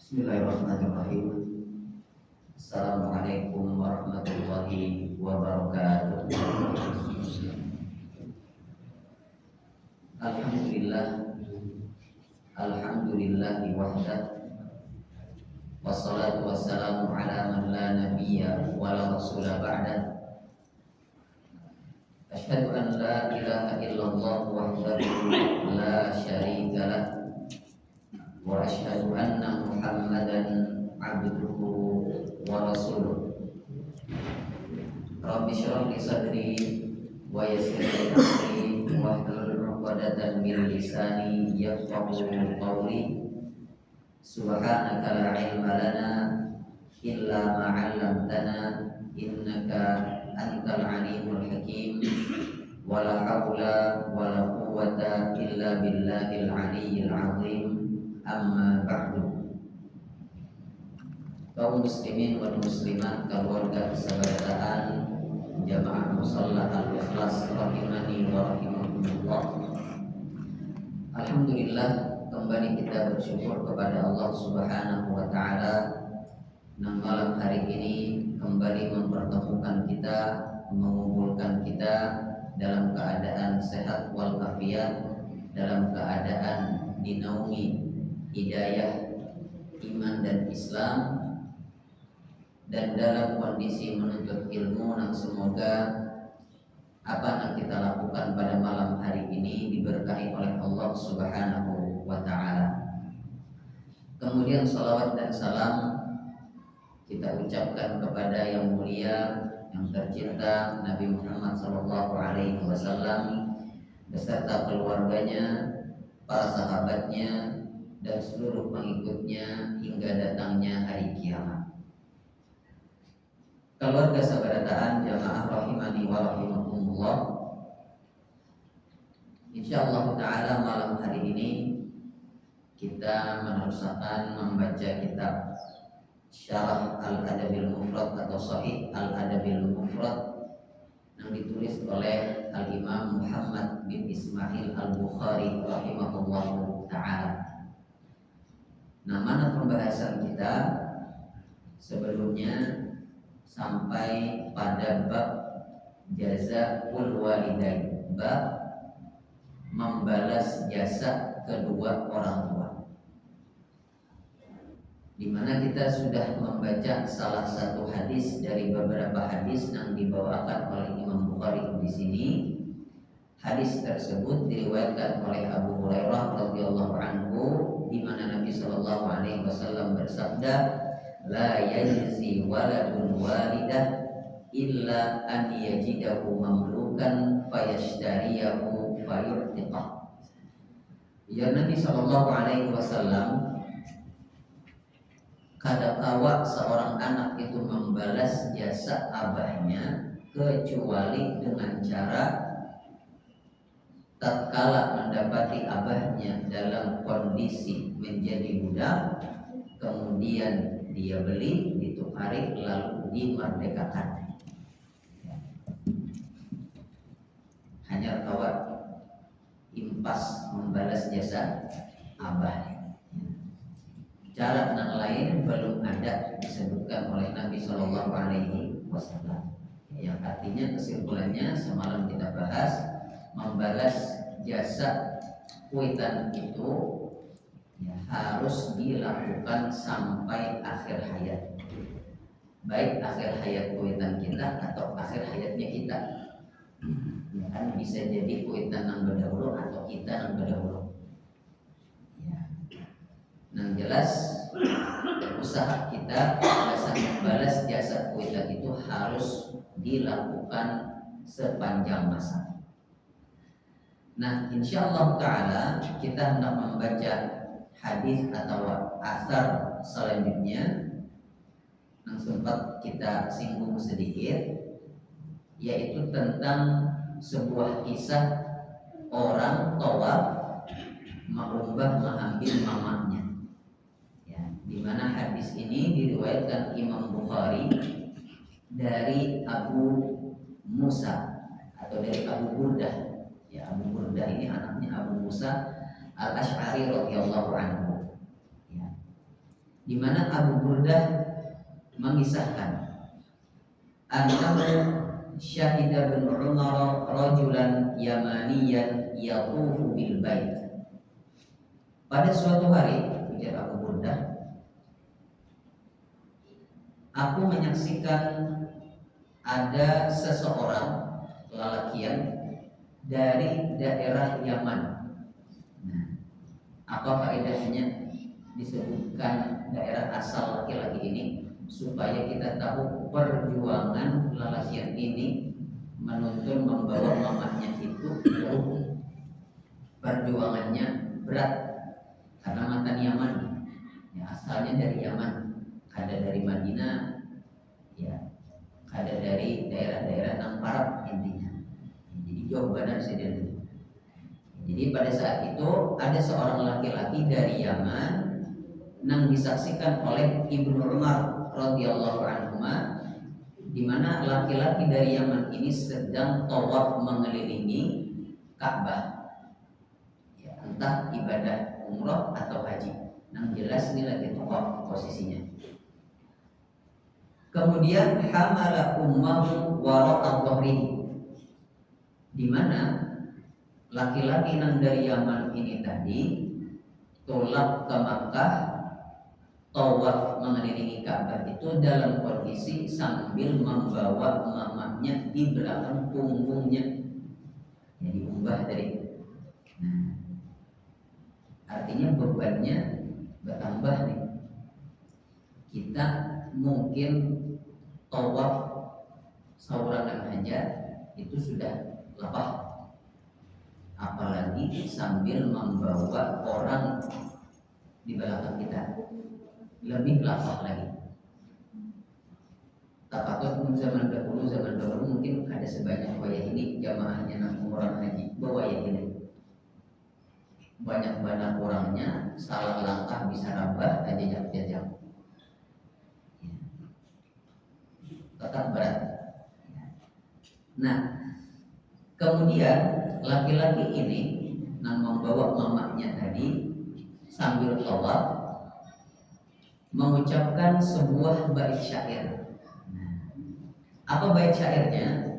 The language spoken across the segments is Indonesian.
Bismillahirrahmanirrahim. Assalamualaikum warahmatullahi wabarakatuh. Alhamdulillah, alhamdulillahi wahdah. Wassalatu wassalamu ala man la nabiyya wa la rasula ba'dah. Asyhadu an la ilaha illallah wahdahu la syarika lah. Wa asyhadu anna Muhammadan abduhu wa rasuluh. Rabbi shrah li sadri wa yassir li amri wahlul 'uqdatam min lisani yafqahu qawli. Subhanaka la ilma lana illa ma 'allamtana innaka antal alimul hakim. Wa la haula wa la quwwata illa billahil aliyyil 'azim. Amma ba'du. Kaum muslimin wal muslimat, keluarga kesabataan Jamaah Musalla Al-Ikhlas rahimani wa rahimakumullah. Alhamdulillah, kembali kita bersyukur kepada Allah Subhanahu wa taala yang malam hari ini kembali mempertemukan kita, mengumpulkan kita dalam keadaan sehat walafiat, dalam keadaan dinaungi hidayah, iman dan Islam, dan dalam kondisi menuntut ilmu yang semoga apa yang kita lakukan pada malam hari ini diberkahi oleh Allah Subhanahu wa taala. Kemudian salawat dan salam kita ucapkan kepada yang mulia, yang tercinta Nabi Muhammad SAW beserta keluarganya, para sahabatnya, dan seluruh pengikutnya hingga datangnya hari kiamat. Keluarga sabarataan jamaah rahimani wa rahimakumullah. Insyaallah ta'ala malam hari ini kita meneruskan membaca kitab Syarah Al-Adabil Mufrad atau Sahih Al-Adabil Mufrad yang ditulis oleh Al-Imam Muhammad bin Ismail Al-Bukhari rahimahullahu ta'ala. Nah, mana pembahasan kita sebelumnya sampai pada bab jazaa'ul walidain, bab membalas jasa kedua orang tua, di mana kita sudah membaca salah satu hadis dari beberapa hadis yang dibawakan oleh Imam Bukhari di sini. Hadis tersebut diriwayatkan oleh Abu Hurairah radhiyallahu anhu, di mana Nabi sallallahu alaihi wasallam bersabda, la yajzi waladun walidah illa an yajidahu mamlukan fayashtariyahu fayurtiqah. Ya, Nabi sallallahu alaihi wasallam kadangkala seorang anak itu membalas jasa abahnya kecuali dengan cara tatkala mendapati abahnya dalam kondisi menjadi budak, kemudian dia beli, ditukari, lalu dimerdekakan. Hanya kawat impas membalas jasa abah. Cara yang lain belum ada disebutkan oleh Nabi Shallallahu Alaihi Wasallam. Yang artinya kesimpulannya semalam kita bahas, membalas jasa kuitan itu ya, harus dilakukan sampai akhir hayat, baik akhir hayat kuitan kita atau akhir hayatnya kita. Ya kan, bisa jadi kuitan yang berdahulu atau kita yang berdahulu. Ya. Yang jelas usaha kita biasa membalas jasa kuitan itu harus dilakukan sepanjang masa. Nah, insyaallah ta'ala kita hendak membaca hadis atau asar selanjutnya yang sempat kita singgung sedikit, yaitu tentang sebuah kisah orang tawaf mengambil mamanya. Ya, di mana hadis ini diriwayatkan Imam Bukhari dari Abu Musa atau dari Abu Burdah. Ya, Abu Burdah ini anaknya Abu Musa Al-Asy'ari radhiyallahu anhu. Ya. di mana Abu Burdah mengisahkan annahu syahida bin Umar rajulan yamaniyan yaqufu bil bait. Pada suatu hari, ujar Abu Burdah, aku menyaksikan ada seseorang lelakian dari daerah Yaman. Nah, apa faedahnya disebutkan daerah asal laki-laki ini? Supaya kita tahu perjuangan lelakian ini menuntun membawa mamahnya itu jauh. Perjuangannya berat karena mantan Yaman, ya, asalnya dari Yaman, ada dari Madinah, ya, ada dari daerah-daerah Nangparab intinya. Jadi jauh benar sih. Jadi pada saat itu ada seorang laki-laki dari Yaman yang disaksikan oleh Ibnu Umar radhiyallahu anhuma, di mana laki-laki dari Yaman ini sedang tawaf mengelilingi Ka'bah, ya, entah ibadah umrah atau haji. Yang jelas ini lagi tawaf posisinya. Kemudian hamala ummahu wara'a dhahrihi, di mana laki-laki yang dari Yaman ini tadi tolak ke Makkah, tawaf mengelilingi Ka'bah itu dalam kondisi sambil membawa mamahnya di belakang punggungnya, jadi umbah dari. Nah, artinya bebannya bertambah nih. Kita mungkin tawaf saurangan aja itu sudah lapah, apalagi sambil membawa orang di belakang kita, lebih lapah lagi. Tak patut zaman dahulu mungkin ada sebanyak wayah ini jamaahnya nang orang haji bawa wayah ini banyak orangnya, salah langkah bisa rabah aja jajak. Tetap berat. Nah, kemudian laki-laki ini yang membawa mamahnya tadi sambil tawaf mengucapkan sebuah bait syair. Apa bait syairnya?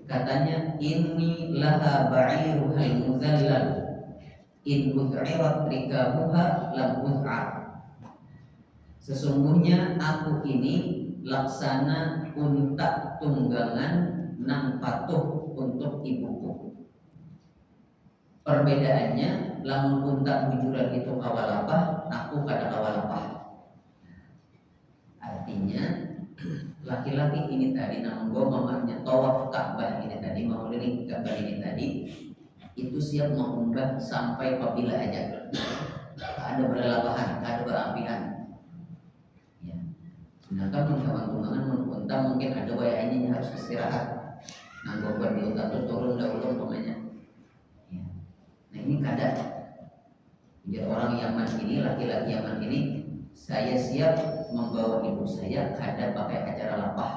Katanya, inni laha ba'iruhal muzallal in uz'irat rikabuha lam uz'ar. Sesungguhnya aku ini laksana unta tunggangan nang patuh untuk ibuku. Perbedaannya, lamun unta bujuran itu kawalapah, aku kada kawalapah. Artinya laki-laki ini tadi namun bawa mamahnya tawaf Ka'bah ini tadi, mau keliling Ka'bah ini tadi, itu siap mengumbah sampai apabila aja ada berlapahan, ada berampian. Ya. Sedangkan tunggangan unta mungkin ada wayahnya harus istirahat. Nah, buat di unta itu turun dahulu pokoknya. Ya. Nah, ini kada. Jadi orang Yaman ini, laki-laki Yaman ini, saya siap membawa ibu saya kada pakai acara lapah.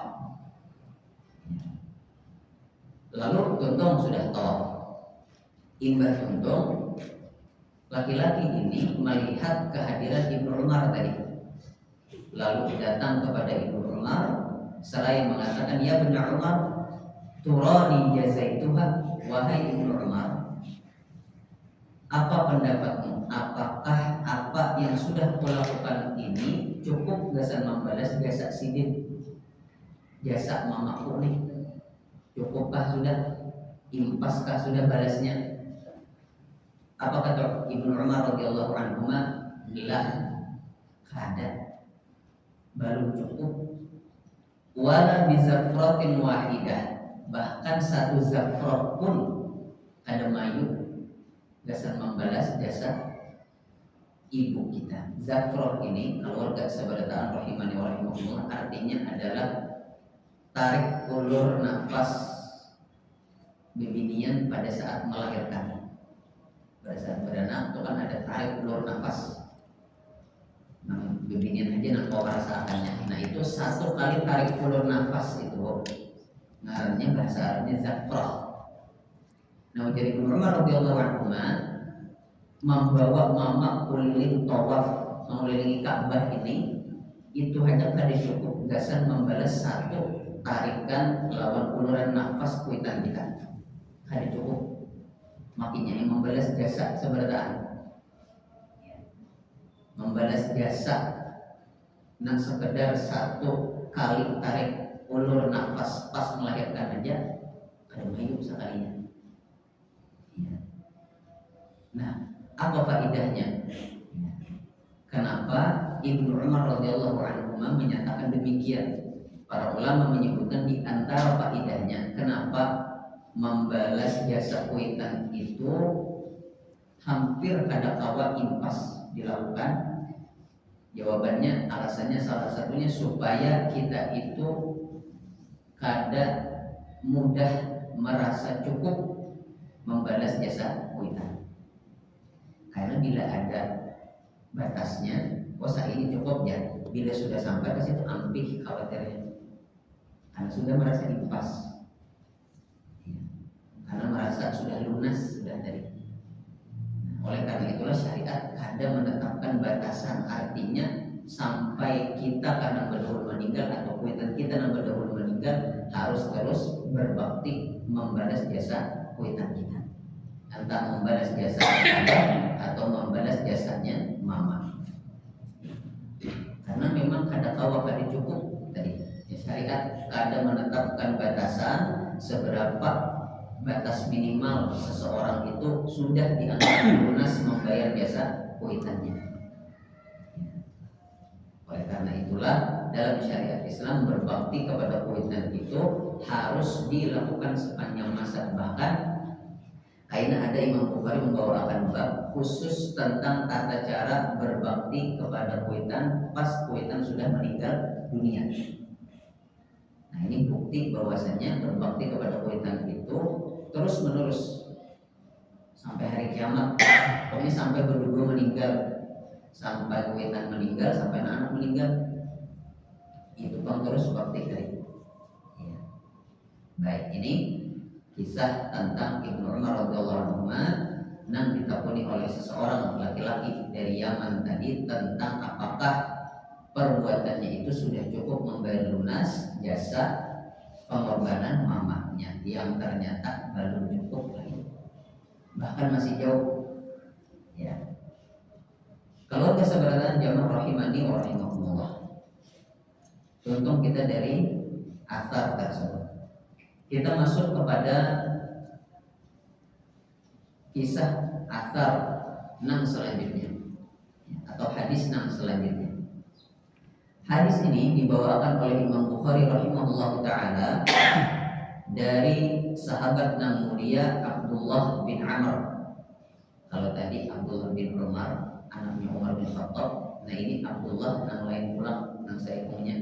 Lalu tuntung sudah tawaf. Imbah tuntung, laki-laki ini melihat kehadiran Ibnu Umar tadi. Lalu datang kepada Ibnu Umar seraya mengatakan, ya benar Umar, turani jazaituha, wahai Ibnu Umar, apa pendapatmu? Apakah apa yang sudah kulakukan ini cukup gasan membalas jasa sidin, jasa mamaku nih? Cukupkah sudah? Impaskah sudah balasnya? Apa kata Ibnu Umar radhiyallahu anhu? La, kada, baru cukup. Wala bizafratin wahidah, bahkan satu zafrat pun ada mayu gasan membalas jasa ibu kita. Zafrah ini kalau warga sabarataan rahimani wa rahimahullah, artinya adalah tarik ulur nafas bibinian pada saat melahirkan. Pada saat beranak itu kan ada tarik ulur nafas. Nah, bibinian aja nak kau rasakannya. Nah, itu satu kali tarik ulur nafas itu ngarannya bahasa Arabnya zafrah. Nah, jadi Umar radhiyallahu anhu membawa mama keliling tawaf mengelilingi Ka'bah ini itu hanya kada cukup gasan membalas satu tarikan lawan uluran nafas kuitan kita, kada cukup. Makanya yang membalas jasa seberataan, membalas jasa nang sekedar satu kali tarik ulur nafas pas melahirkan aja ada mayu sekalinya. Nah, apa faedahnya? Kenapa Ibnu Umar radhiyallahu anhu menyatakan demikian? Para ulama menyebutkan di antara faedahnya kenapa membalas jasa kuitan itu hampir kada kawa impas dilakukan. Jawabannya, alasannya salah satunya supaya kita itu kada mudah merasa cukup membalas jasa kuitan. Karena bila ada batasnya, saat ini cukup ya. Bila sudah sampai ke situ ampih khawatirnya, karena sudah merasa impas, karena merasa sudah lunas sudah tadi. Oleh karena itulah syariat kada menetapkan batasan, artinya sampai kita karena berdahulu meninggal atau kuitan kita yang berdahulu meninggal harus terus berbakti membalas jasa kuitan kita. Entah membalas jasa atau membalas jasanya mama. Karena memang kada kawa kada cukup tadi. Syariat kada menetapkan batasan seberapa batas minimal seseorang itu sudah dianggap lunas membayar jasa kuitannya. Oleh karena itulah dalam syariat Islam berbakti kepada kuitan itu harus dilakukan sepanjang masa. Bahkan karena ada Imam Bukhari membawakan bab khusus tentang tata cara berbakti kepada kuitan pas kuitan sudah meninggal dunia. Nah, ini bukti bahwasanya berbakti kepada kuitan itu terus menerus sampai hari kiamat. Pokoknya sampai berdua meninggal, sampai kuitan meninggal, sampai anak meninggal, itu kan terus bakti dari. Ya. Baik, ini kisah tentang Ibnu Umar radhiyallahu anhu yang ditakuni oleh seseorang laki-laki dari Yaman tadi tentang apakah perbuatannya itu sudah cukup membayar lunas jasa pengorbanan mamanya yang ternyata belum cukup lagi, bahkan masih jauh. Ya. Keluarga seberatan jamaah rahimani wa rahimakumullah. Contoh kita dari asar tersebut. Kita masuk kepada kisah asar nang selanjutnya atau hadis nang selanjutnya. Hadis ini dibawakan oleh Imam Bukhari rahimahullah ta'ala dari sahabat nang mulia Abdullah bin Amr. Kalau tadi Abdullah bin Umar, anaknya Umar bin Khattab, nah ini Abdullah nang lain pula nang saya punya.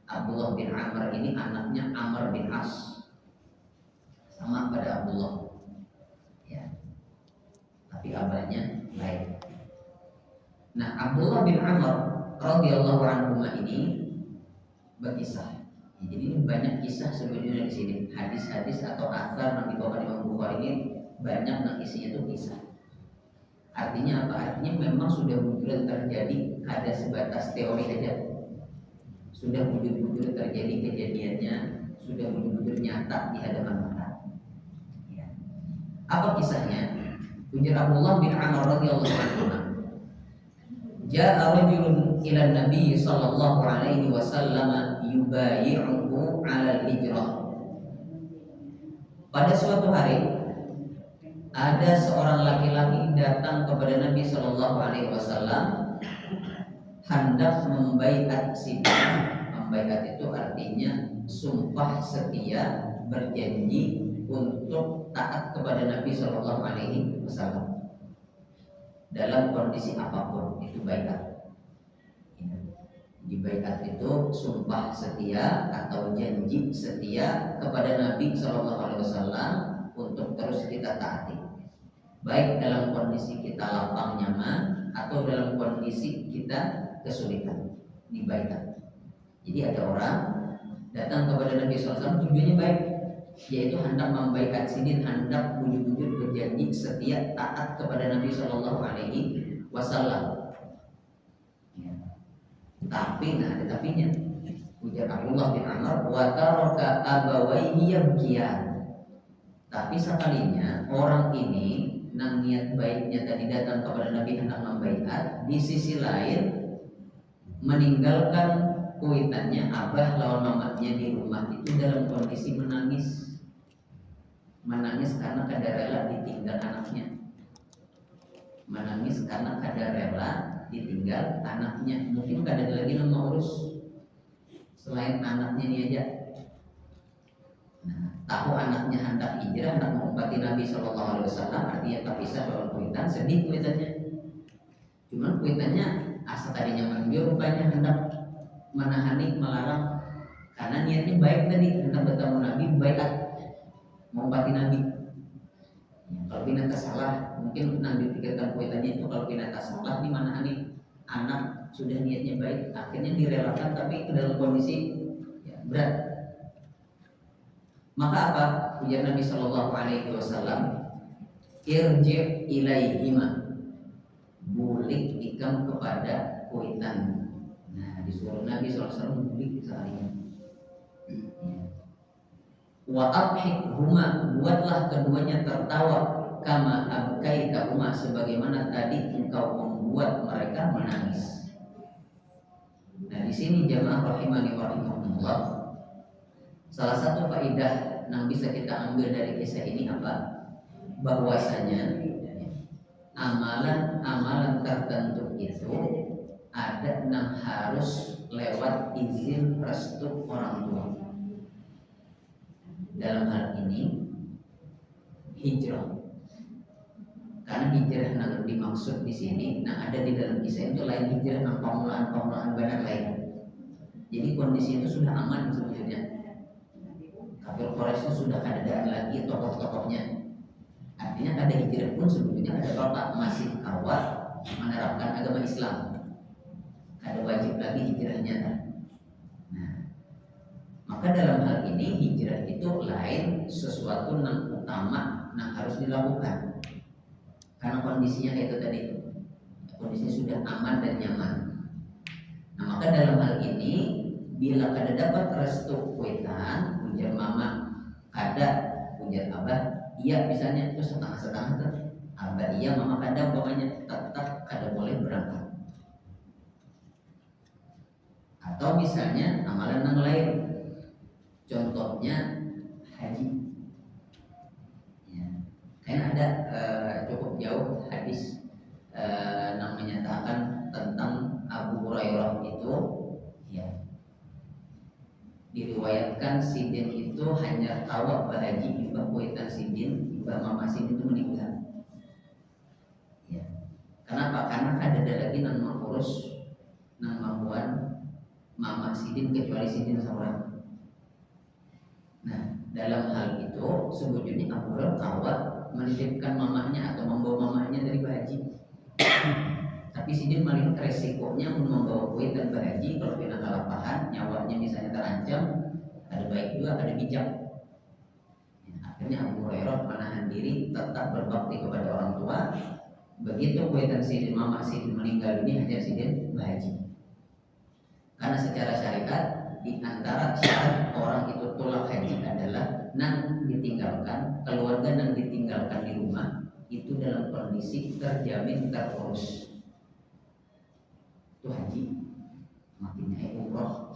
Abdullah bin Amr ini anaknya Amr bin As, sama pada Abdullah, ya, tapi abahnya lain. Nah, Abdullah bin Amr radhiyallahu anhu ini berkisah. Jadi ini banyak kisah sebenarnya di sini. Hadis-hadis atau athar yang dibawa Imam Bukhari ini banyak yang isinya itu kisah. Artinya apa? Artinya memang sudah wujud terjadi, ada sebatas teori aja. Sudah wujud terjadi kejadiannya, sudah wujud nyata di hadapan mata. Ya. Apa kisahnya? Ujar Abdullah bin Amr radhiyallahu anhu. Ja'a rajulun ila Nabi sallallahu alaihi wasallam yubayi'uhu 'ala al-hijrah. Pada suatu hari ada seorang laki-laki datang kepada Nabi sallallahu alaihi wasallam hendak membaiat sidang. Membaiat itu artinya sumpah setia, berjanji untuk taat kepada Nabi sallallahu alaihi wasallam. Dalam kondisi apapun itu baiat. Di baiat itu sumpah setia atau janji setia kepada Nabi Shallallahu Alaihi Wasallam untuk terus kita taati, baik dalam kondisi kita lapang nyaman atau dalam kondisi kita kesulitan. Di baiat. Jadi ada orang datang kepada Nabi Shallallahu Alaihi Wasallam tujuannya baik, yaitu hendak membaiat sidin, hendak wujud-wujud berjanji setia taat kepada Nabi Shallallahu Alaihi Wasallam. Tapi nah ada tapinya. Ujar Abdullah bin Amr, wa taraka abawaihi yabkiyan. Tapi sekalinya orang ini nang niat baiknya tadi datang kepada Nabi hendak membaiat, di sisi lain meninggalkan kuitannya abah lawan mamanya di rumah itu dalam kondisi menangis. Menangis karena kada rela ditinggal anaknya. Menangis karena kada rela ditinggal anaknya. Mungkin kada ada lagi yang mau urus selain anaknya ini aja. Nah, tahu anaknya hendak hijrah, hendak mengumpati Nabi SAW, artinya terpisah dalam kuitan, sedih kuitannya. Cuman kuitannya asal tadinya menunjuk, rupanya hendak menahani, melarang, karena niatnya baik tadi, hendak bertemu Nabi, baik mengumpati Nabi. Ya, kalau binatang salah, mungkin nang dipikirkan kuitannya itu kalau binatang salah di mana nih anak sudah niatnya baik, akhirnya direlakan tapi itu dalam kondisi ya, berat. Maka apa? Ujar Nabi Shallallahu Alaihi Wasallam, irji ilaihima, bulik ikam kepada kuitan. Nah, disuruh Nabi SAW bulik sekalian. Wa abhik huma, buatlah keduanya tertawa, kama abkaita huma, sebagaimana tadi engkau membuat mereka menangis. Nah, di sini jamaah rahimani wa rahimakumullah, salah satu faedah yang bisa kita ambil dari kisah ini apa? Bahwasanya amalan-amalan tertentu itu ada yang harus lewat izin restu orang tua. Dalam hal ini hijrah. Karena hijrah yang dimaksud di sini, nah ada di dalam kisah itu lain hijrah yang pamulaan banyak lain. Jadi kondisi itu sudah aman sebetulnya. Kafir Quraisy sudah ada lagi tokoh-tokohnya. Artinya ada hijrah pun sebetulnya ada bapak masih awal menerapkan agama Islam. Ada wajib lagi hijrahnya. Nah, maka dalam hal ini hijrah itu lain sesuatu yang utama yang harus dilakukan. Karena kondisinya kayak itu tadi, kondisinya sudah aman dan nyaman. Nah, maka dalam hal ini bila kada dapat restu kuitan, ujar mama kada, ujar abah iya, misalnya itu setengah-setengah tuh, abah iya mama kada, pokoknya tetap kada boleh berangkat. Atau misalnya amalan yang lain, contohnya haji. Ya, karena ada cukup jauh hadis yang menyatakan tentang Abu Hurairah itu, ya, diriwayatkan Sidin itu hanya tahu berhaji ibah kuitan Sidin, ibah mama Sidin itu meninggal. Ya. Kenapa? Karena ada lagi yang mengurus nang mampuan mama Sidin kecuali Sidin seorang. Nah, dalam hal itu sebetulnya Abu Hurairah kawat menitipkan mamanya atau membawa mamanya dari berhaji. Tapi Sidin melihat resikonya membawa kuit dan berhaji, kalau kena kelapahan, nyawanya misalnya terancam, ada baik juga, ada bijak. Ya, akhirnya Abu Hurairah menahan diri, tetap berbakti kepada orang tua. Begitu kuit dan Sidin, mama Sidin meninggal ini, hanya Sidin berhaji. Karena secara syariat, di antara syarat orang itu tolak haji adalah nang ditinggalkan, keluarga nang ditinggalkan di rumah itu dalam kondisi terjamin terurus. Itu haji, makinnya umroh.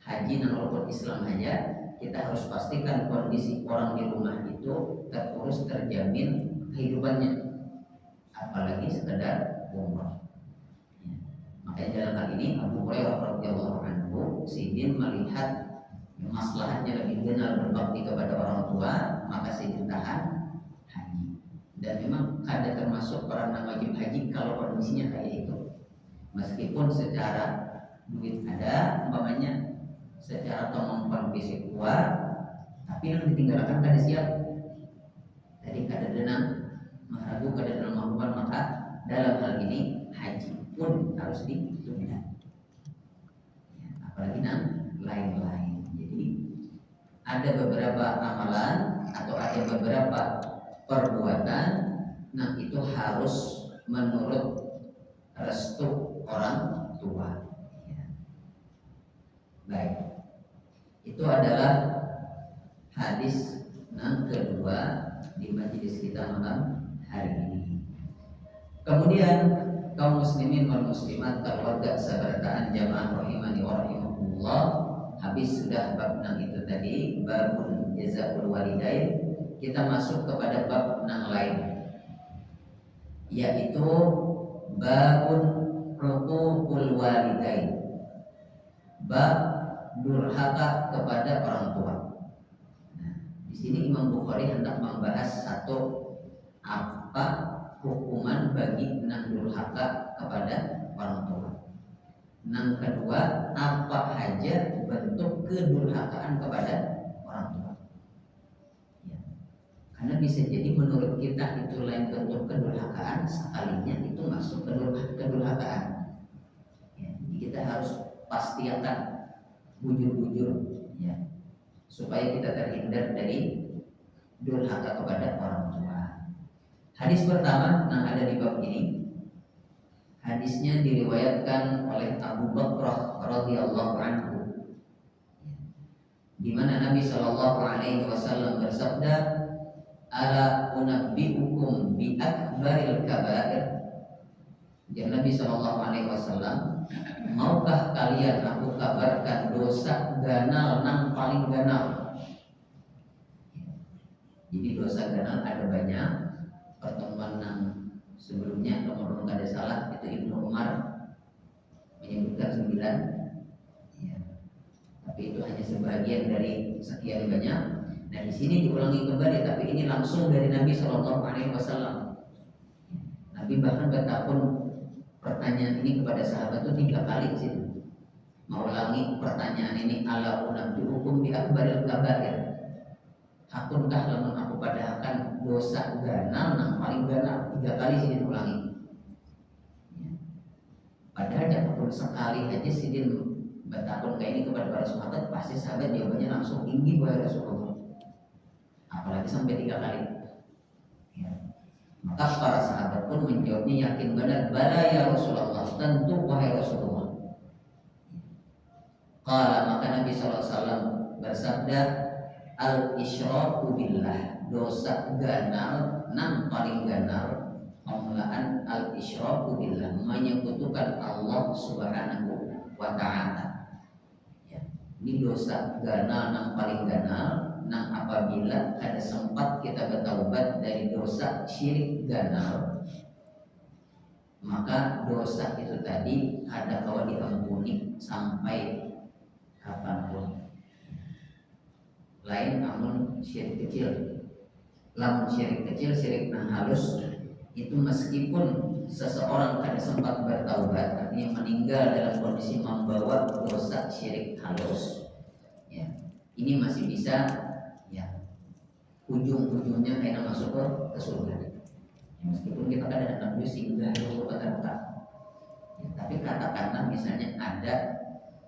Haji dan rukun Islam aja kita harus pastikan kondisi orang di rumah itu terurus, terjamin kehidupannya, apalagi sekedar umroh. Ya. Makanya dalam hal ini Abu Hurairah radhiyallahu anhu, Sidin melihat maslahatnya lebih benar berbakti kepada orang tua, maka Sidin tahan haji. Dan memang ada termasuk orang yang wajib haji kalau kondisinya kayak itu. Meskipun secara duit ada, umpamanya secara kemampuan fisik kuat, tapi yang ditinggalkan kada siap. Jadi kada denang meragu, kada denang kemampuan, maka dalam hal ini haji pun harus ditunda. Ya, apalagi nang lain-lain. Jadi ada beberapa amalan atau ada beberapa perbuatan, nah itu harus menurut restu orang tua. Baik, itu adalah hadis yang kedua di majelis kita malam hari ini. Kemudian kaum muslimin wal muslimat, keluarga sabarkaan jamaah rahimani wa rahimakumullah, habis sudah bab 6 itu tadi, babun jazaul walidain. Kita masuk kepada bab 6 lain, yaitu babun uququl walidain, bab durhaka kepada orang tua. Nah, di sini Imam Bukhari hendak membahas satu, apa hukuman bagi nang durhaka kepada orang tua. Nang kedua, apa saja bentuk kedurhakaan kepada orang tua. Ya. Karena bisa jadi menurut kita itu lain bentuk kedurhakaan, sekalinya itu masuk kedurhakaan. Ya. Jadi kita harus pastikan bujur-bujur, ya, supaya kita terhindar dari durhaka kepada orang tua. Hadis pertama yang ada di bab ini, hadisnya diriwayatkan oleh Abu Bakrah radhiyallahu anhu, di mana Nabi Shallallahu Alaihi Wasallam bersabda, "Ala unabbiukum bi akbaril kabair." Ya Nabi Shallallahu Alaihi Wasallam, maukah kalian aku kabarkan dosa ganal nang paling ganal? Jadi dosa ganal ada banyak. Pertemuan yang sebelumnya, kalau tidak ada salah, itu Ibnu Umar menyebutkan 9, ya. Tapi itu hanya sebagian dari sekian banyak. Dan di sini diulangi kembali, tapi ini langsung dari Nabi Shallallahu Alaihi Wasallam. Nabi bahkan bertakun pertanyaan ini kepada sahabat itu 3 kali sih. Mengulangi pertanyaan ini, ala unabbiukum bi akbaril kabair. Akunkah lamun aku padahakan dosa ganal nang paling ganal? 3 kali sih diulangi. Ya. Padahal jakapun sekali aja sih dia bertakun kayak ini kepada para sahabat, pasti sahabat jawabannya langsung tinggi wahai Rasulullah. Apalagi sampai 3 kali. Ya. Maka para sahabat pun menjawabnya yakin benar, bala ya Rasulullah, tentu wahai Rasulullah. Qala, maka Nabi SAW bersabda, al-isyraku billah, dosa ganal nang paling ganal, pembelaan al-isyraku billah, menyekutukan Allah Subhanahu wa ta'ala. Ya. Ini dosa ganal nang paling ganal, nang apabila ada sempat kita bertaubat dari dosa syirik ganal, maka dosa itu tadi ada kalau diampuni sampai kapanpun. Lain namun syirik kecil. Lamun syirik kecil, syirik nang halus, itu meskipun seseorang kada sempat bertaubat, artinya meninggal dalam kondisi membawa dosa syirik halus, ya, ini masih bisa, ya, ujung-ujungnya kayak masuk ke surga. Ya, meskipun kita kada hendak singgah ke neraka, ya, tapi katakanlah misalnya ada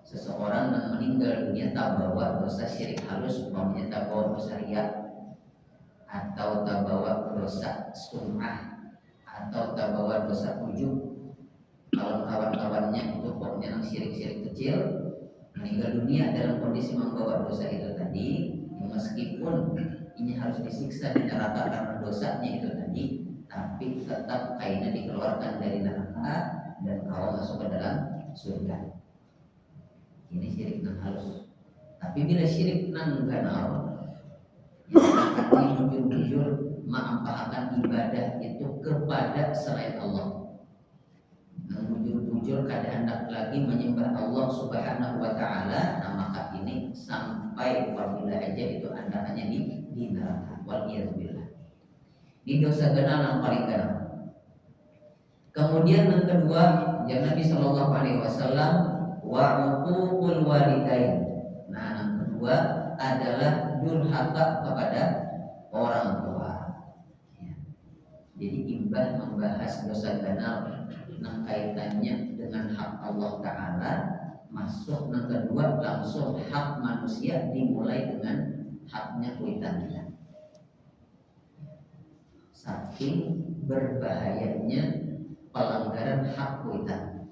seseorang yang meninggal dunia tak bawa dosa syirik halus, umpamanya tak bawa dosa riya, atau tak bawa dosa sum'ah, atau tak bawa dosa ujub. Kalau kawan-kawannya itu pokoknya yang syirik-syirik kecil, meninggal dunia dalam kondisi membawa dosa itu tadi, meskipun ini harus disiksa di neraka karena dosanya itu tadi, tapi tetap kainnya dikeluarkan dari neraka dan kau masuk ke dalam surga. Ini syirik nang halus. Tapi bila syirik nang ganal, yang bujur-bujur mengampahkan ibadah itu kepada selain Allah, nang bujur-bujur kada hendak lagi menyembah Allah Subhanahu wa ta'ala, nah maka ini sampai apabila aja itu andakannya di neraka. Waliyadzubillah. Ini dosa ganal yang paling ganal. Kemudian yang kedua, yang Nabi Shallallahu Alaihi Wasallam, wa uququl walidain. Nah, yang kedua adalah durhaka kepada orang tua. Ya. Jadi imbah membahas dosa ganal yang kaitannya dengan hak Allah Ta'ala, masuk yang kedua langsung hak manusia, dimulai dengan haknya kuitan kita. Saking berbahayanya pelanggaran hak kuitan,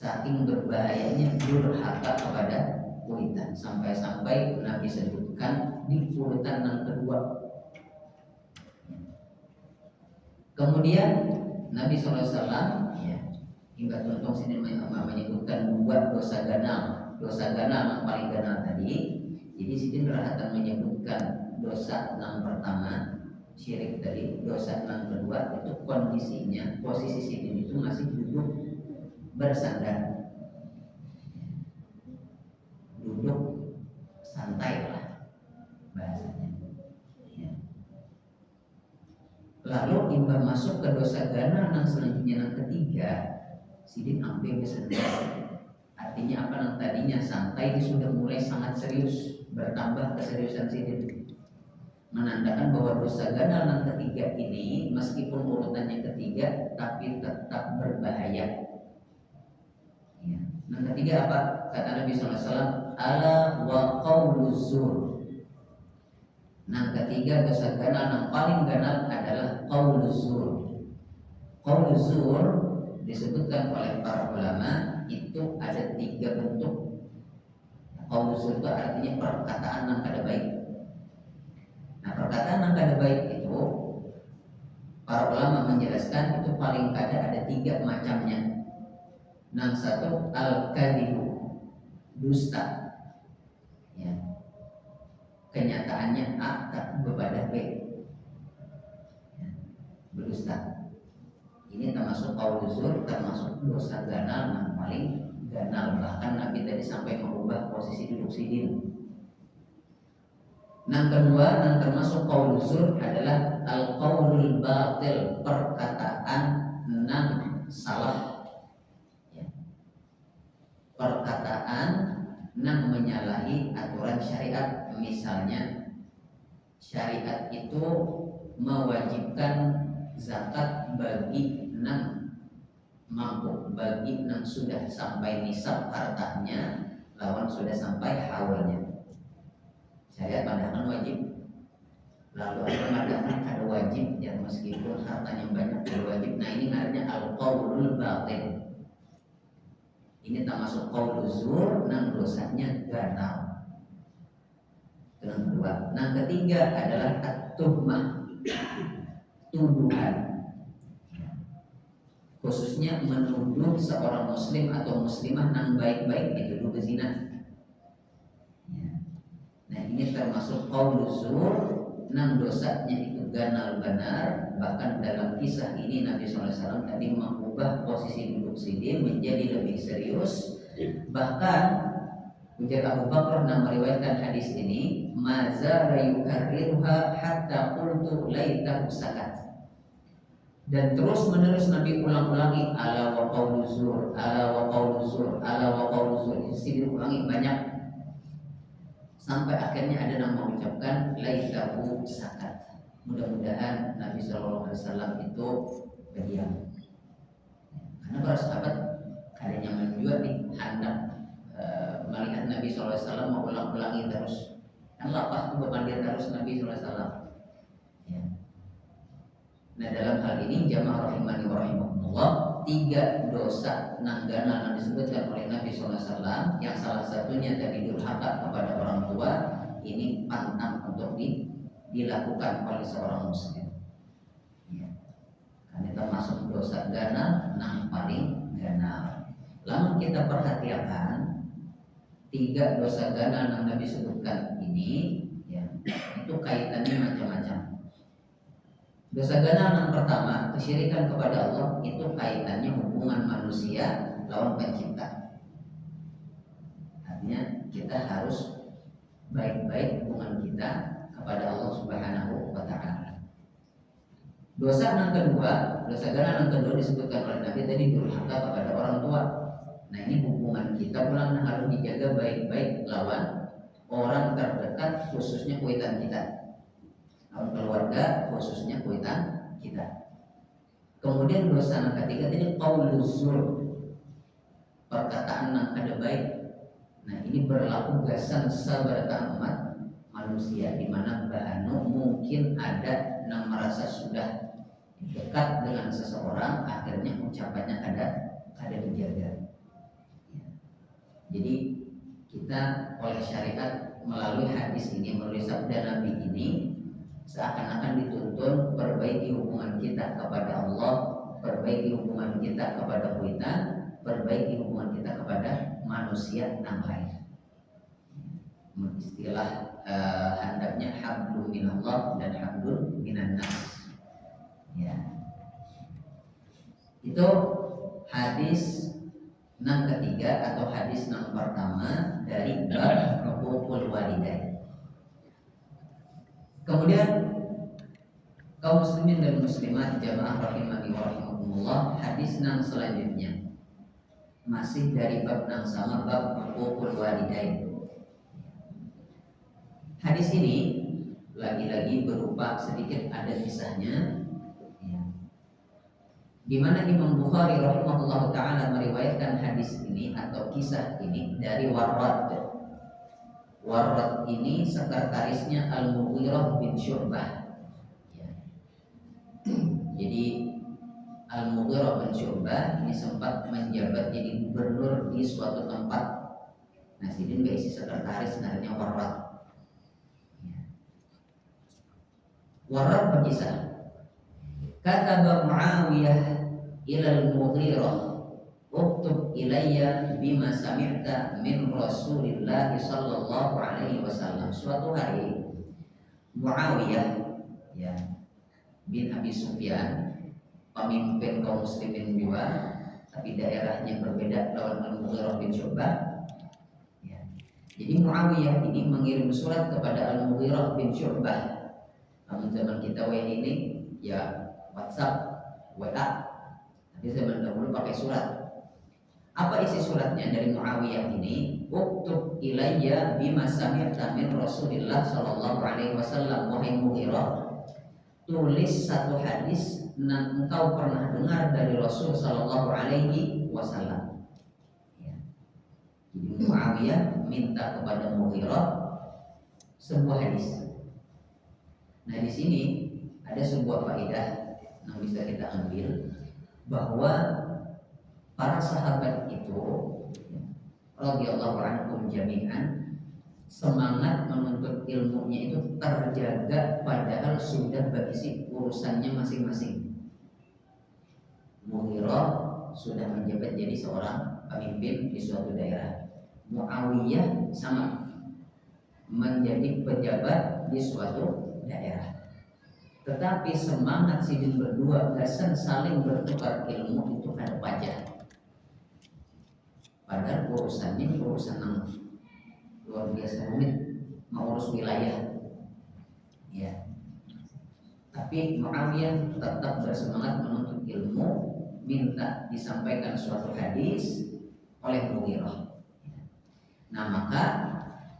saking berbahayanya durhaka kepada kuitan, sampai-sampai Nabi sebutkan di urutan yang kedua. Kemudian Nabi SAW ya, hingga tuntung sini menyebutkan dua dosa ganal. Dosa ganal yang paling ganal tadi. Jadi sini Rahatan menyebutkan dosa yang pertama syirik tadi, dosa yang kedua itu kondisinya posisi sidin itu masih duduk bersandar, duduk santai lah bahasanya ya. Lalu imbah masuk ke dosa ganal yang selanjutnya yang ketiga, sidin ambil bersandar. Artinya apa, yang tadinya santai ini sudah mulai sangat serius, bertambah keseriusan sidin, menandakan bahwa dosa ganal yang ketiga ini meskipun urutannya ketiga tapi tetap berbahaya ya. Yang ketiga apa? Kata Nabi SAW, ala wa qauluz zur. Yang ketiga dosa ganal yang paling ganal adalah qauluz zur. Qauluz zur disebutkan oleh para ulama itu ada 3 bentuk. Qauluz zur itu artinya perkataan yang kada baik. Nah, perkataan yang kada baik itu para ulama menjelaskan itu paling kada ada 3 macamnya. Yang satu al-kadhibu, dusta. Ya. Kenyataannya A tapi berbeda B. Ya. Berdusta. Ini termasuk qauluz zur, termasuk dosa ganal yang paling ganal. Bahkan Nabi tadi sampai merubah posisi duduk sidin. Yang kedua, yang termasuk qauluz zur adalah al-qaulul batil, perkataan yang salah ya. Perkataan yang menyalahi aturan syariat. Misalnya syariat itu mewajibkan zakat bagi yang mampu, bagi yang sudah sampai nisab hartanya lawan sudah sampai haulnya. Syariat mengatakan wajib. Lalu ada mengatakan ada wajib yang meskipun hartanya banyak ada wajib. Nah ini namanya al-qaulul batil. Ini termasuk qauluz zur dan dosanya ganal. Yang kedua. Yang ketiga adalah at-tuhmah, tuduhan. Khususnya menuduh seorang muslim atau muslimah yang baik-baik dituduh berzina. Nah ini termasuk qauluz zur, yang dosanya itu ganal benar. Bahkan dalam kisah ini Nabi SAW tadi mengubah posisi duduk sidin menjadi lebih serius. Bahkan ujar Abu Bakar yang meriwayatkan hadis ini, maza yukarriruha hatta qultu laitahu sakat. Dan terus menerus Nabi ulang-ulangi ala wa qauluz zur, ala wa qauluz zur, ala wa qauluz zur. Sidin ulangi banyak sampai akhirnya ada yang mengucapkan laitahu sakat. Mudah-mudahan Nabi SAW itu berdiam. Karena para sahabat ada yang menjual nih hendak melihat Nabi SAW mengulang-ulangi terus. Kan lapar beban dia terus Nabi SAW. Ya. Nah dalam hal ini jamaah rahimani wa rahimakumullah, 3 dosa yang ganal yang disebutkan oleh Nabi SAW, yang salah satunya tadi durhaka kepada orang tua, ini pantang untuk dilakukan oleh seorang muslim. Ya. Karena termasuk dosa ganal yang paling ganal. Lalu kita perhatikan 3 dosa ganal yang Nabi sebutkan ini, ya, itu kaitannya macam-macam. Dosa ganal yang pertama, kesyirikan kepada Allah, itu kaitannya hubungan manusia lawan pencipta. Artinya kita harus baik-baik hubungan kita kepada Allah Subhanahu wa Ta'ala. Dosa yang kedua, dosa ganal yang kedua disebutkan oleh Nabi tadi durhaka kepada orang tua. Nah ini hubungan kita pulang harus dijaga baik-baik lawan orang terdekat, khususnya kuitan kita. Lawan keluarga, khususnya kuitan kita. Kemudian dosa yang ketiga tadi qauluz zur, perkataan yang kada baik. Nah ini berlaku gasan sabarata umat manusia, di mana bahanu mungkin ada yang merasa sudah dekat dengan seseorang, akhirnya ucapannya kada dijaga. Jadi kita oleh syariat melalui hadis ini, melalui sabda Nabi ini, seakan-akan dituntun perbaiki hubungan kita kepada Allah, perbaiki hubungan kita kepada kita, perbaiki hubungan kita kepada manusia yang lain. Istilah hendaknya hablum minallah dan hablum minan nas. Ya. Itu hadis yang ketiga atau hadis yang pertama dari bab huququl walidain. Kemudian kaum muslimin dan muslimat jamaah rahimani wa rahimakumullah, hadis yang selanjutnya masih dari bab yang sama, bab huququl walidain. Hadis ini lagi-lagi berupa sedikit ada kisahnya, ya, di mana Imam Bukhari rahimahullah taala meriwayatkan hadis ini atau kisah ini dari Warrad. Warrad ini sekretarisnya Al-Mughirah bin Syu'bah. Ya. Jadi Al-Mughirah bin Syu'bah ini sempat menjabat jadi gubernur di suatu tempat. Nah, sidin gak isi sekretaris namanya Warrad. Ya. Warrad berkisah, kata Muawiyah ilal Mughirah, uktub ilayya bima sami'ta min Rasulillah sallallahu alaihi wasallam. Suatu hari Muawiyah, ya, bin Abi Sufyan, pemimpin kaum muslimin juga, tapi daerahnya berbeda lawan Al-Mughirah bin Syu'bah. Ya. Jadi Muawiyah ini mengirim surat kepada Al-Mughirah bin Syu'bah. Namun zaman kita ini ya WhatsApp, WA. Tapi zaman dahulu pakai surat. Apa isi suratnya dari Muawiyah ini? Uktub ilayya bima sami'ta min Rasulillah sallallahu alaihi wasallam. Wahai Mughirah, tulis satu hadis yang engkau pernah dengar dari Rasul sallallahu alaihi wasallam. Ya. Jadi Muawiyah minta kepada Mughirah sebuah hadis. Nah, di sini ada sebuah faedah yang bisa kita ambil, bahwa para sahabat itu radhiyallahu anhum jami'an semangat menuntut ilmunya itu terjaga padahal sudah berisi urusannya masing-masing. Mughirah sudah menjabat jadi seorang pemimpin di suatu daerah. Muawiyah sama menjadi pejabat di suatu daerah. Tetapi semangat sidin berdua gasan saling bertukar ilmu itu ada pajak. Padahal urusannya urusan yang luar biasa rumit, mengurus wilayah. Ya. Tapi Muawiyah tetap bersemangat menuntut ilmu, minta disampaikan suatu hadis oleh Mughirah. Nah, maka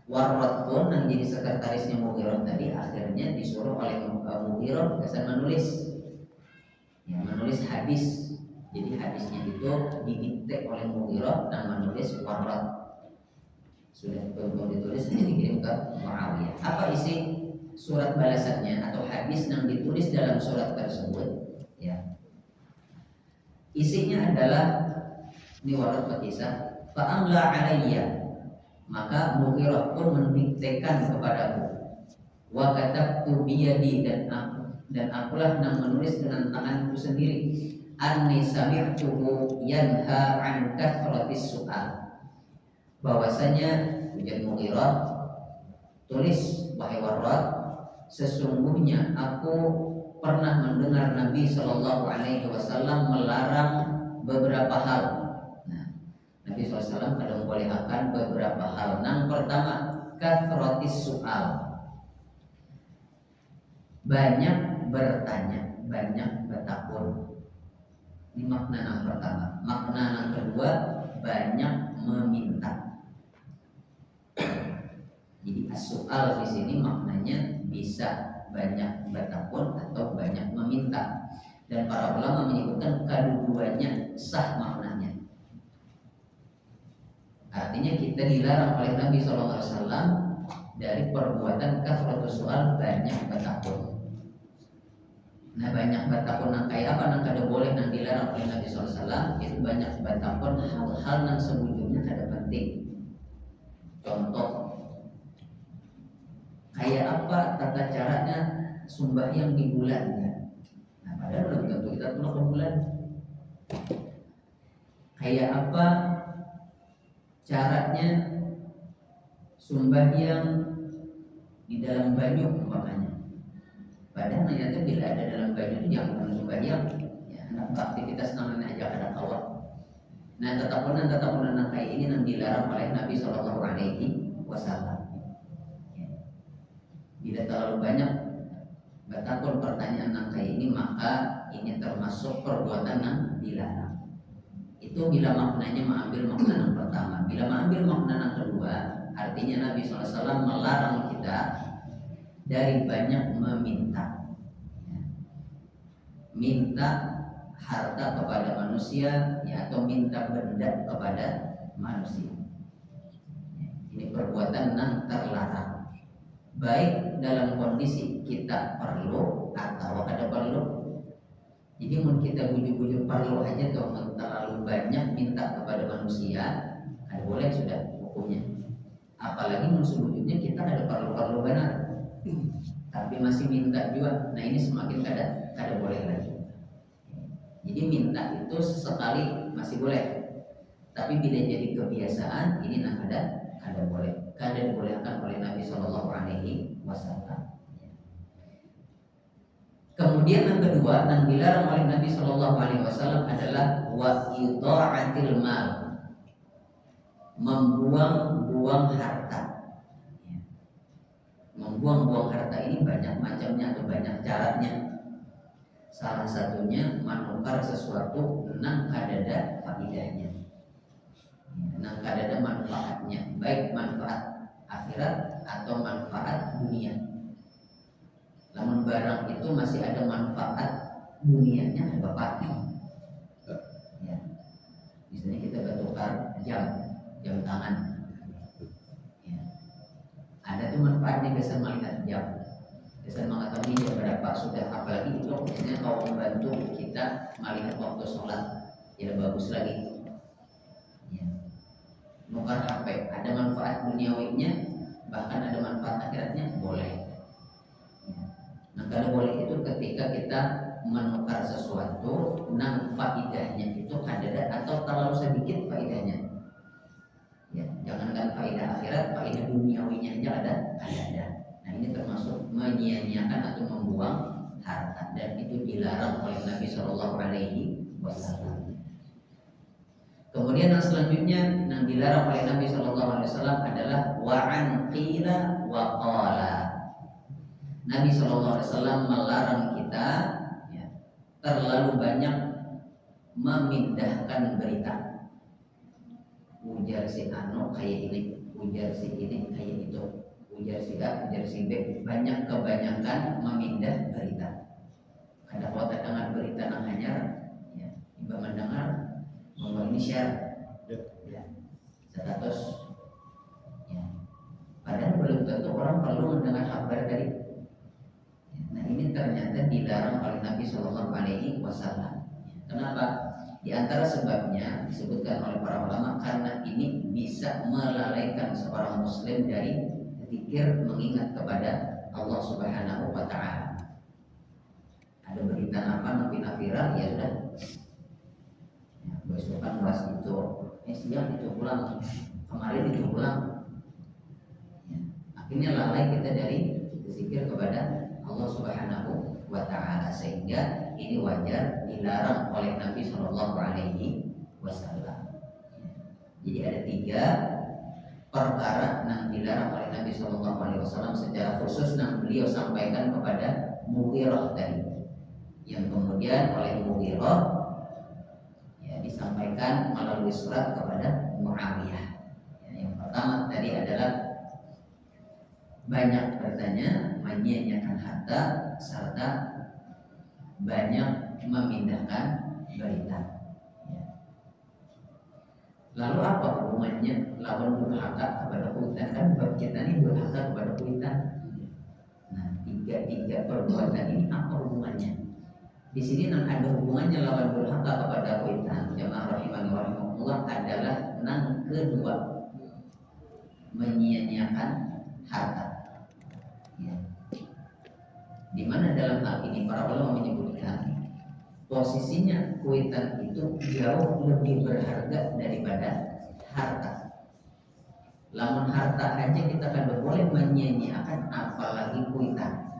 Warrad pun yang jadi sekretarisnya Mughirah tadi akhirnya disuruh oleh Mughirah kesan menulis, ya, menulis hadis. Jadi hadisnya itu didikte oleh Mughirah dan menulis Warrad. Sudah belum ditulis hanya dikirim ke Muawiyah. Apa isi surat balasannya atau hadis yang ditulis dalam surat tersebut? Ya, isinya adalah ini Warrad berkisah, fa'amla alayya, maka Mughirah pun mendiktekan kepadaku, wa katabtu biyadi, dan akulah yang menulis dengan tanganku sendiri, anni sami'tuhu yanha an kathratis su'al, bahwasanya ujar Mughirah, tulis wahai Warrad, sesungguhnya aku pernah mendengar Nabi Shallallahu Alaihi Wasallam melarang beberapa hal. Nabi SAW kadang membolehkan beberapa hal. Yang pertama, kathratis su'al, banyak bertanya, banyak bertakun. Ini makna yang pertama. Makna yang kedua, banyak meminta. Jadi as-su'al di sini maknanya bisa banyak bertakun atau banyak meminta. Dan para ulama menyebutkan kedua-duanya sah maknanya. Artinya kita dilarang oleh Nabi SAW dari perbuatan kathratus su'al, banyak bertakun. Nah, banyak bertakun yang kayak apa yang kada boleh yang dilarang oleh Nabi SAW, itu banyak bertakun hal-hal yang sebelumnya kada penting. Contoh, kayak apa tata caranya sembahyang di bulannya. Nah, padahal belum tentu kita tolak ke bulan. Kayak apa caranya sembahyang di dalam banyu umpamanya. Padahal ternyata bila ada dalam banyu itu jangan sembahyang. Ya, aktivitas namanya aja ada kawat. Nah, tatapunan kayak ini yang dilarang oleh Nabi Shallallahu Alaihi Wasallam. Bila terlalu banyak betapun pertanyaan yang kayak ini, maka ini termasuk perbuatan yang dilarang. Itu bila maknanya mengambil makna yang pertama. Bila mengambil makna yang kedua, artinya Nabi SAW melarang kita dari banyak meminta. Minta harta kepada manusia, ya, atau minta benda kepada manusia. Ini perbuatan yang terlarang. Baik dalam kondisi kita perlu atau kada perlu. Jadi mun kita bujuk-bujuk perlu aja tuh, terlalu banyak minta kepada manusia, ada boleh sudah hukumnya. Apalagi mun sebujuknya kita ada perlu benar, tapi masih minta juga. Nah ini semakin kada boleh lagi. Jadi minta itu sesekali masih boleh, tapi bila jadi kebiasaan ini kada boleh. Kada dibolehkan oleh Nabi Shallallahu Alaihi Wasallam. Kemudian yang kedua yang dilarang oleh Nabi Shallallahu Alaihi Wasallam adalah wa idha'atil mal, membuang-buang harta. Membuang-buang harta ini banyak macamnya atau banyak caranya. Salah satunya menukar sesuatu nang kadada faedahnya, nang kadada manfaatnya, baik manfaat akhirat atau manfaat dunia. Namun barang itu masih ada manfaat dunianya, bapaknya. Ya. Misalnya kita bertukar jam tangan. Ya. Ada tuh manfaatnya, kesan melihat jam, kesan mengetahui jam berapa sudah. Apalagi itu biasanya kalau membantu kita melihat waktu sholat, ya bagus lagi. Ya. Nukar HP, ada manfaat duniawinya, bahkan ada manfaat akhiratnya, boleh. Nah, kalau boleh itu ketika kita menukar sesuatu nang faedahnya itu kadada atau terlalu sedikit faedahnya. Ya, jangankan faedah akhirat, faedah duniawinya aja ada. Nah, ini termasuk menyia-nyiakan atau membuang harta, dan itu dilarang oleh Nabi Shallallahu Alaihi Wasallam. Kemudian yang selanjutnya yang dilarang oleh Nabi Shallallahu Alaihi Wasallam adalah wa'an qila wa qala. Nabi Shallallahu Alaihi Wasallam melarang kita, ya, terlalu banyak memindahkan berita. Ujar si Ano kayak ini, ujar si ini kayak itu, ujar si A, ujar si B. Kebanyakan memindah berita. Ada kota dengar berita nang hanyar, ya, iba mendengar ngomong ini share, ya, status, ya. Padahal belum tentu orang perlu mendengar kabar dari. Nah ini ternyata dilarang oleh Nabi Shallallahu Alaihi Wasallam. Kenapa? Di antara sebabnya disebutkan oleh para ulama karena ini bisa melalaikan seorang muslim dari zikir mengingat kepada Allah Subhanahu Wa Taala. Ada berita apa nabi viral, ya sudah. Ya, besokan bahas itu, siang itu pulang, kemarin itu pulang. Ya, akhirnya lalai kita dari zikir kepada Allah Subhanahu wa Ta'ala, sehingga ini wajar dilarang oleh Nabi Shallallahu Alaihi Wasallam. Jadi ada 3 perkara yang dilarang oleh Nabi Shallallahu Alaihi Wasallam secara khusus yang beliau sampaikan kepada Mughirah tadi, yang kemudian oleh Mughirah, ya, disampaikan melalui surat kepada Muawiyah. Ya, yang pertama tadi adalah banyak bertanya, menyia-nyiakan harta, serta banyak memindahkan berita. Ya. Lalu apa hubungannya lawan durhaka kepada kuitan? Kan bab kita ini durhaka kepada kuitan. Nah, tiga perbuatan ini apa hubungannya? Di sini yang ada hubungannya lawan durhaka kepada kuitan, jamaah rahimani wa rahimakumullah, adalah yang kedua. menyia-nyiakan harta. Ya. Di mana dalam hal ini para ulama menyebutkan posisinya kuitan itu jauh lebih berharga daripada harta. Lamun harta aja kita kan boleh menyia-nyiakan, apalagi kuitan.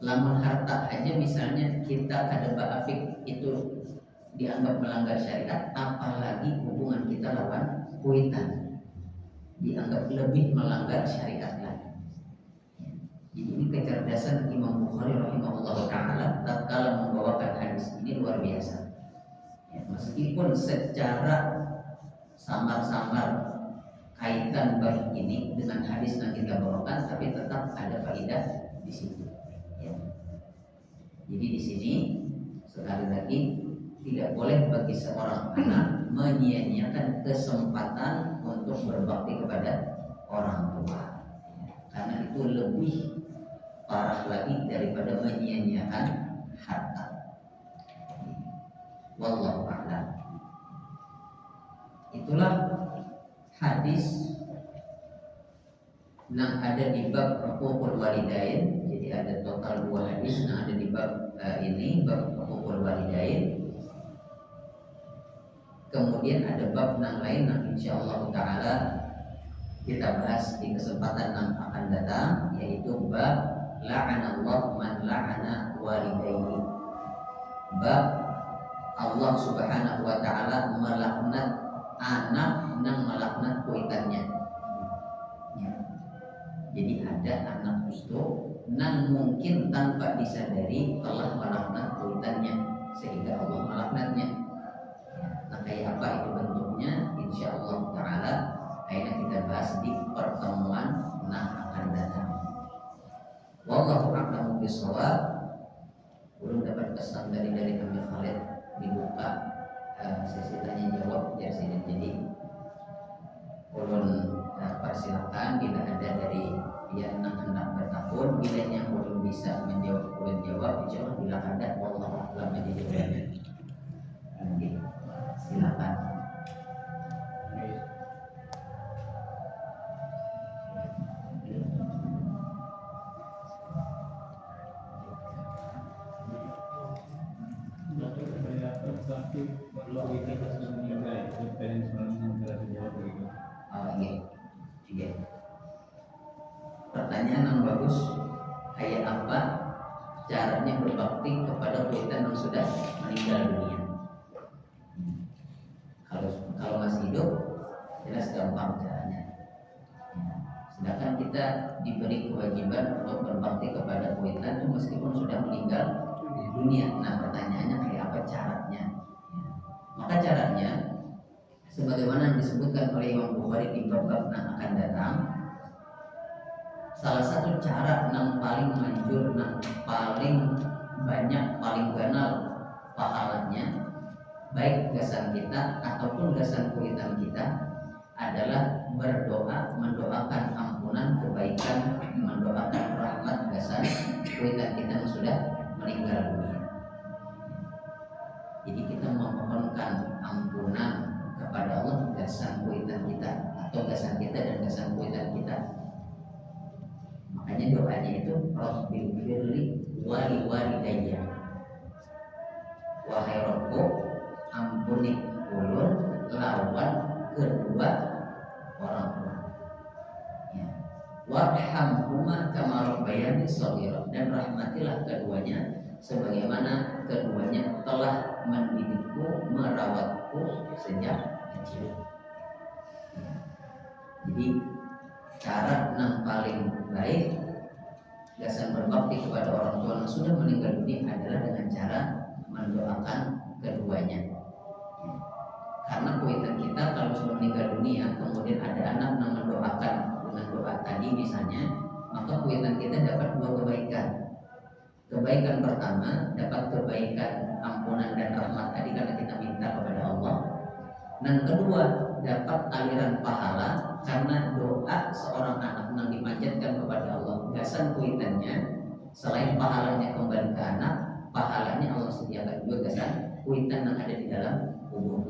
Lamun harta aja misalnya kita kada apik itu dianggap melanggar syariat, apalagi hubungan kita lawan kuitan dianggap lebih melanggar syariat lagi. Jadi ini kecerdasan Imam Bukhari rahimahullah taala tatkala membawakan hadis ini luar biasa. Ya, meskipun secara samar-samar kaitan bab ini dengan hadis yang kita bawakan, tapi tetap ada faedah di situ. Ya. Jadi di sini sekali lagi tidak boleh bagi seorang anak menyia-nyiakan kesempatan untuk berbakti kepada orang tua, karena itu lebih parah lagi daripada menyia-nyiakan harta. Wallahu a'lam. Itulah hadis yang ada di bab huququl walidain. Jadi ada total 2 hadis yang ada di bab ini, bab huququl walidain. Kemudian ada bab yang lain yang insyaallah taala kita bahas di kesempatan yang akan datang, yaitu bab la'anallahu man la'ana walidayhi. Bab Allah Subhanahu wa taala melaknat anak yang melaknat kuitannya. Ya. Jadi ada anak itu yang mungkin tanpa disadari telah melaknat kuitannya sehingga Allah melaknatnya. Nah, kayak apa itu bentuknya? Insyaallah taala akan kita bahas di pertemuan yang akan datang. Wallahu a'lamu bishawab. Belum dapat pesan dari Amir Khalid dibuka sesi tanya jawab ya sini. Jadi ulun persilakan bila ada dari yang hendak bertakun, bila yang belum bisa menjawab ulun jawab, insyaallah bila ada wallahu a'lam menjawabnya. Oke, silakan. Iya. Pertanyaan yang bagus. Kayak apa caranya berbakti kepada kuitan yang sudah meninggal dunia? Kalau masih hidup, jelas gampang caranya. Sedangkan kita diberi kewajiban untuk berbakti kepada kuitan itu meskipun sudah meninggal dunia. Nah, pertanyaannya kayak apa caranya? Maka caranya sebagaimana yang disebutkan oleh Imam Bukhari di bab yang akan datang, salah satu cara yang paling manjur, yang paling banyak, paling ganal pahalanya, baik gasan kita ataupun gasan kuitan kita, adalah berdoa, mendoakan ampunan, kebaikan, mendoakan rahmat gasan kuitan kita yang sudah meninggal dunia. Jadi kita memohonkan ampunan kepada Allah gasan kuitan kita atau gasan kita dan gasan kuitan kita. Makanya doanya itu Rabbil firli wali walidayya. Wahai Rabbku, ampuni ulun lawan kedua orang tua. Ya. Warhamhuma kama rabbayani shaghira, dan rahmatilah keduanya sebagaimana keduanya telah mendidikku, merawatku sejak kecil. Ya. Jadi cara yang paling baik gasan berbakti kepada orang tua yang sudah meninggal dunia adalah dengan cara mendoakan keduanya. Ya. Karena kuitan kita kalau sudah meninggal dunia kemudian ada anak yang mendoakan dengan doa tadi misalnya, maka kuitan kita dapat 2 kebaikan. Kebaikan pertama dapat kebaikan ampunan dan rahmat tadi karena kita minta kepada Allah. Dan kedua dapat aliran pahala karena doa seorang anak yang dipanjatkan kepada Allah. Gasan kuitannya selain pahalanya kembali ke anak, pahalanya Allah sediakan juga gasan kuitan yang ada di dalam kubur.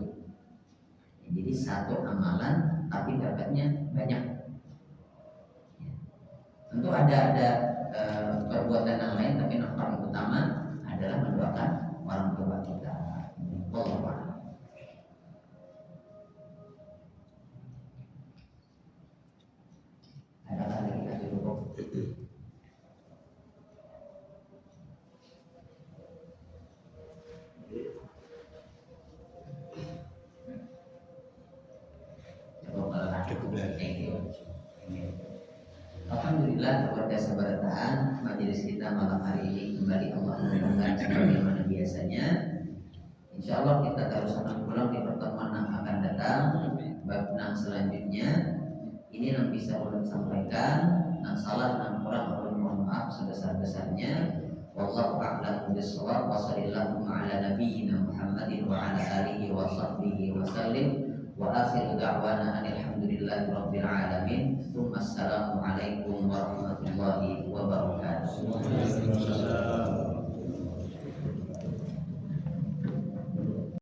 Jadi satu amalan tapi dapatnya banyak. Tentu ada perbuatan yang lain, tapi yang paling utama adalah mendoakan orang tua kita. Wallahu a'lam. Adakah lagi kasih cukup? Alhamdulillah, kepada sabaratan majelis kita malam hari ini kembali Allah mudahkan sebagaimana biasanya. Insya Allah kita terus akan pulang di pertemuan yang akan datang. Bab yang selanjutnya ini yang bisa ulun sampaikan, yang salah yang kurang ulun mohon maaf sebesar-besarnya. Wallahu a'lam bishawab. Wa sallallahu ala nabiyyina Muhammadin wa ala alihi wa sahbihi wa sallim. Wa akhiru da'wana alhamdulillahi rabbil alamin. Assalamualaikum warahmatullahi